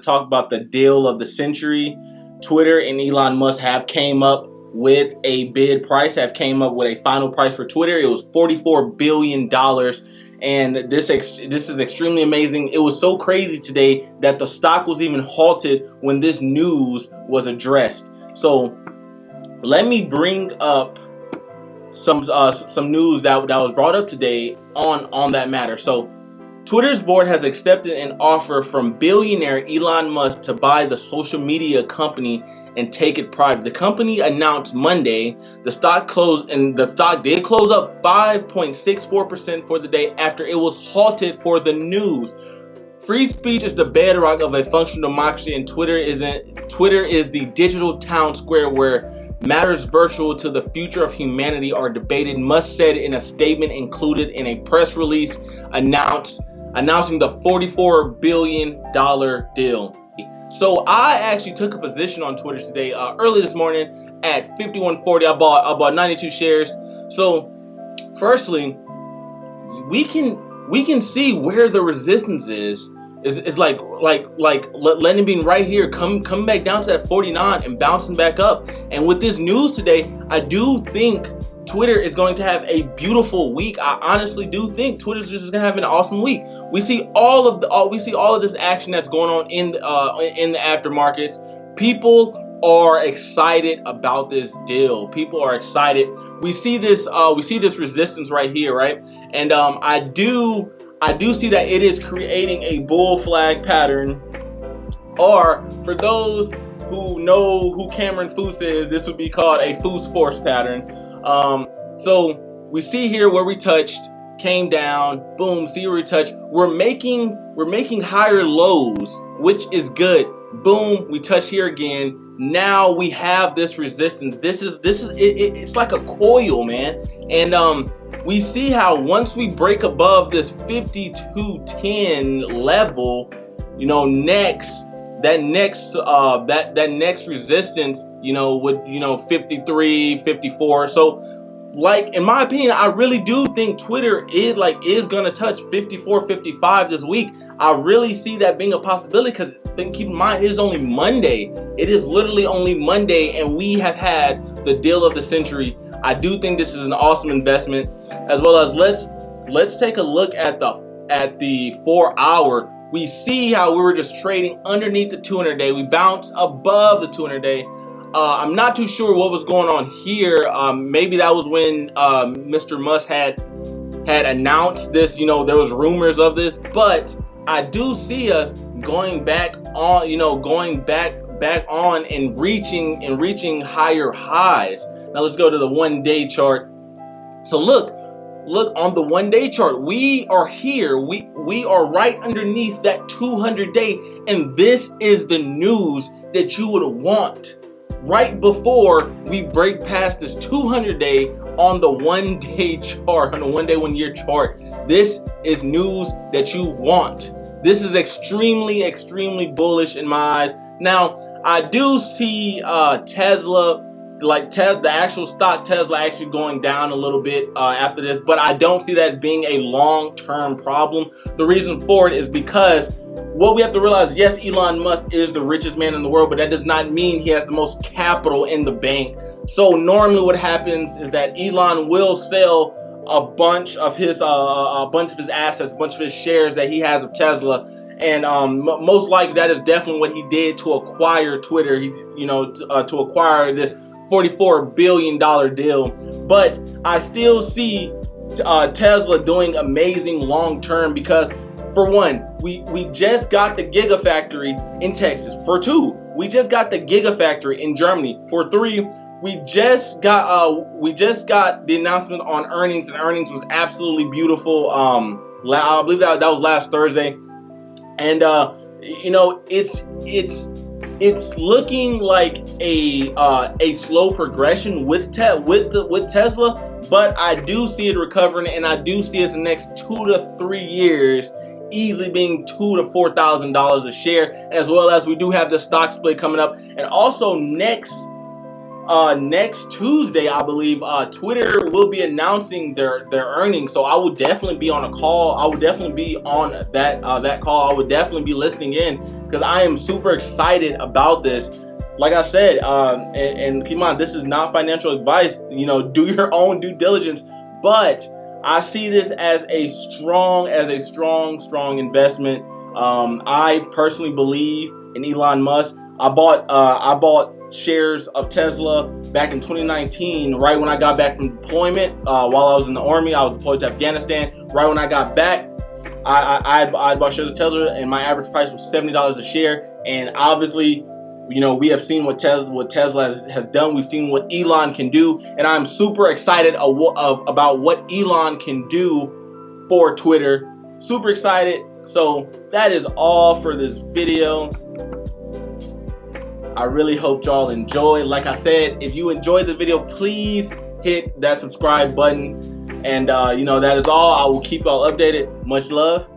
talk about the deal of the century. Twitter and Elon Musk have came up with a bid price, have came up with a final price for Twitter. It was $44 billion. And this is extremely amazing. It was so crazy today that the stock was even halted when this news was addressed. So let me bring up some news that was brought up today on that matter. So Twitter's board has accepted an offer from billionaire Elon Musk to buy the social media company and take it private. The company announced Monday the stock closed, and the stock did close up 5.64% for the day after it was halted for the news. Free speech is the bedrock of a functional democracy, and Twitter is the digital town square where matters virtual to the future of humanity are debated, Musk said in a statement included in a press release announcing the $44 billion deal. So I actually took a position on Twitter today, early this morning at 51.40. I bought 92 shares. So firstly, we can see where the resistance is like letting being right here, coming back down to that 49 and bouncing back up. And with this news today, I do think Twitter is going to have a beautiful week. I honestly do think Twitter's just going to have an awesome week. We see all of this action that's going on in the aftermarkets. People are excited about this deal. People are excited. We see this resistance right here, right? And I do see that it is creating a bull flag pattern. Or for those who know who Cameron Foose is, this would be called a Foose force pattern. So we see here where we touched, came down, boom, see where we touched. We're making higher lows, which is good. Boom, we touch here again. Now we have this resistance. It's like a coil, man. And we see how once we break above this 5210 level, that next resistance, would 53, 54. So, like, in my opinion, I really do think Twitter is gonna touch 54, 55 this week. I really see that being a possibility because keep in mind, it is only Monday. It is literally only Monday, and we have had the deal of the century. I do think this is an awesome investment, as well as let's take a look at the 4 hour. We see how we were just trading underneath the 200 day. We bounced above the 200 day. I'm not too sure what was going on here. Maybe that was when Mr. Musk had announced this. There was rumors of this, but I do see us going back on, back on and reaching higher highs. Now let's go to the 1 day chart. So look on the 1 day chart. We are here. We are right underneath that 200 day, and this is the news that you would want right before we break past this 200 day on the 1 day chart, on the 1 day, 1 year chart. This is news that you want. This is extremely, extremely bullish in my eyes. Now, I do see Tesla, the actual stock Tesla, actually going down a little bit after this, but I don't see that being a long-term problem. The reason for it is because what we have to realize, yes, Elon Musk is the richest man in the world, but that does not mean he has the most capital in the bank. So normally what happens is that Elon will sell a bunch of his assets, a bunch of his shares that he has of Tesla. And most likely that is definitely what he did to acquire Twitter, to acquire this $44 billion deal. But I still see Tesla doing amazing long term because, for one, we just got the Gigafactory in Texas. For two, we just got the Gigafactory in Germany. For three, we just got the announcement on earnings, and earnings was absolutely beautiful. I believe that was last Thursday, and it's looking like a slow progression with Tesla, but I do see it recovering, and I do see it in the next 2 to 3 years easily being $2,000 to $4,000 a share, as well as we do have the stock split coming up, and also next next Tuesday, I believe, Twitter will be announcing their earnings. So I will definitely be on a call. I will definitely be on that call. I would definitely be listening in because I am super excited about this. Like I said, and keep in mind, this is not financial advice. You know, do your own due diligence. But I see this as a strong investment. I personally believe in Elon Musk. I bought shares of Tesla back in 2019, right when I got back from deployment. While I was in the Army, I was deployed to Afghanistan. Right when I got back, I bought shares of Tesla, and my average price was $70 a share. And obviously, you know, we have seen what Tesla has done. We've seen what Elon can do, and I'm super excited about what Elon can do for Twitter. Super excited. So that is all for this video. I really hope y'all enjoy. Like I said, if you enjoyed the video, please hit that subscribe button. And you know, that is all. I will keep y'all updated. Much love.